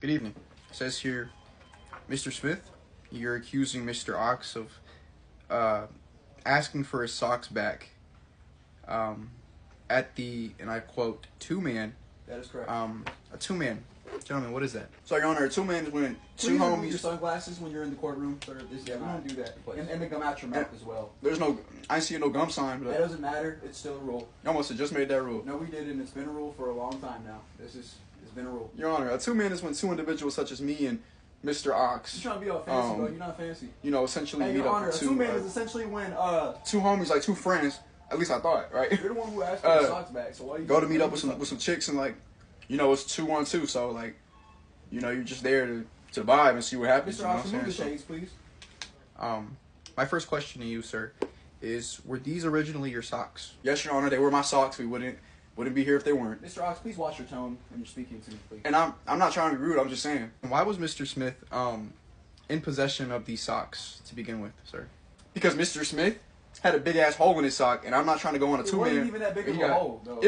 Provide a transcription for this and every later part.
Good evening. It says here, Mr. Smith, you're accusing Mr. Ox of asking for his socks back at the, and I quote, two-man. That is correct. A two-man. Gentlemen, what is that? So, Your Honor, a two-man is when two Please remove your homies. sunglasses when you're in the courtroom, sir. Yeah, we don't do that. And the gum out your mouth as well. There's no, I ain't see no gum sign, That but doesn't matter. It's still a rule. y'all must have just made that rule. No, we didn't. It's been a rule for a long time now. It's been a rule. Your Honor, a two-man is when two individuals such as me and Mr. Ox, You trying to be all fancy, bro? You're not fancy. essentially Hey, meet Your up Honor, a with two-man is essentially when two homies, like two friends. At least I thought, right? you're the one who asked for your socks back. So why you Go to meet up with some chicks and it's 2-on-2. So you're just there to vibe and see what happens. Mr. You know Ox, what I'm remove the saying? shades, please. My first question to you, sir, is were these originally your socks? Yes, Your Honor, they were my socks. We wouldn't be here if they weren't. Mr. Ox, please watch your tone when you're speaking to me, please. And I'm not trying to be rude. I'm just saying. Why was Mr. Smith in possession of these socks to begin with, sir? Because Mr. Smith had a big ass hole in his sock, and I'm not trying to go on a It two-man. wasn't even that big of a hole, though.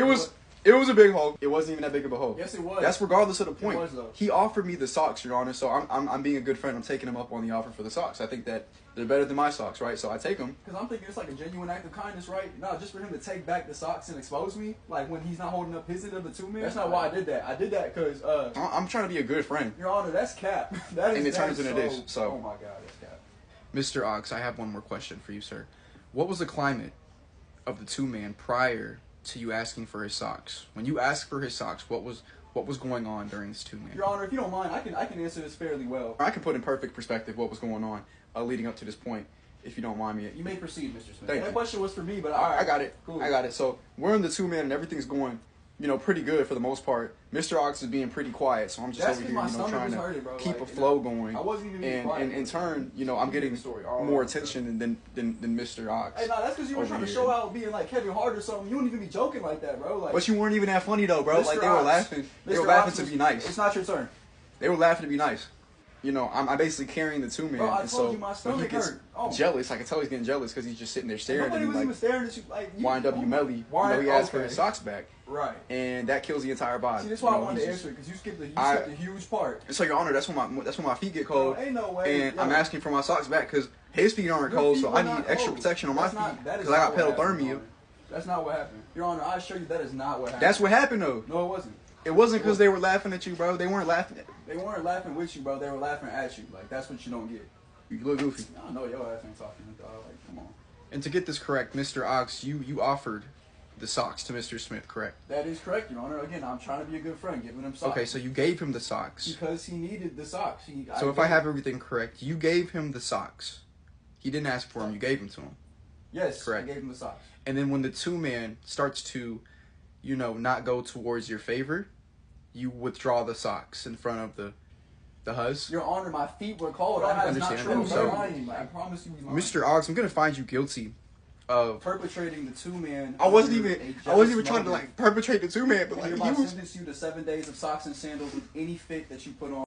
It was a big hole. It wasn't even that big of a hole. Yes, it was. That's regardless of the point. It was, though. He offered me the socks, Your Honor. So I'm being a good friend. I'm taking him up on the offer for the socks. I think that they're better than my socks, right? So I take them. Because I'm thinking it's like a genuine act of kindness, right? No, just for him to take back the socks and expose me, like when he's not holding up his end of the two-man. That's not why I did that. I did that because, I'm trying to be a good friend. Your Honor, that's cap. That is. And it turns that into is this, so- Oh my God, that's cap. Mr. Ox, I have one more question for you, sir. What was the climate of the two-man prior to you asking for his socks? When you asked for his socks, what was going on during this two-man? Your Honor, if you don't mind, I can answer this fairly well. I can put in perfect perspective what was going on leading up to this point, if you don't mind me. You may proceed, Mr. Smith. Thank that you. question was for me, but All right, I got it. Cool. I got it. So we're in the two-man, and everything's going, pretty good for the most part. Mr. Ox is being pretty quiet, so I'm just That's over 'cause here, my stomach trying was to hurting, bro. keep Like, a flow going. I wasn't even being And quiet. in turn, I'm getting Story all more over. attention than Mr. Ox. Hey, nah, that's because you were over trying to here. show out being like Kevin Hart or something. You wouldn't even be joking like that, bro. Like, But you weren't even that funny though, bro. Mr. Like they were Ox. laughing. They were Mr. laughing Ox to was- be nice. It's not your turn. They were laughing to be nice. I'm basically carrying the two-man. Bro, I and told so you my when he stomach gets hurt. Oh. jealous, I can tell he's getting jealous because he's just sitting there staring at Nobody me was like even staring at you. Like, you, YNW Melly. He asked for his socks back, Right. and that kills the entire body. See, that's why I You know, wanted he's to just- answer it, because you skipped I- a huge part. It's like, Your Honor, that's when my feet get cold. Bro, ain't no way. And Yo. I'm asking for my socks back because his feet aren't Your cold, feet so were I not need extra cold. protection on my That's not- feet that is because I got not what happened, pedothermia. Your Honor. That's not what happened. Your Honor, I assure you that is not what happened. That's what happened though. No, it wasn't. It wasn't because they were laughing at you, bro. They weren't laughing at They weren't laughing with you, bro. They were laughing at you. Like, that's what you don't get. you. You look goofy. I don't know your ass ain't talking to dog. Like, come on. And to get this correct, Mr. Ox, you offered the socks to Mr. Smith, correct? That is correct, Your Honor. Again, I'm trying to be a good friend, giving him socks. Okay, so you gave him the socks. Because he needed the socks. So if I have everything correct, you gave him the socks. He didn't ask for them, you gave them to him. Yes, Correct. I gave him the socks. And then when the two-man starts to, not go towards your favor, you withdraw the socks in front of the huzz. Your Honor, my feet were cold. I That's not understand true. that. So, So- I promise you, he's lying. Mr. Ox, I'm going to find you guilty of... Perpetrating the two-man. I wasn't under even a jealous trying to motive. perpetrate the two-man, but And like hereby you was sentence you to 7 days of socks and sandals with any fit that you put on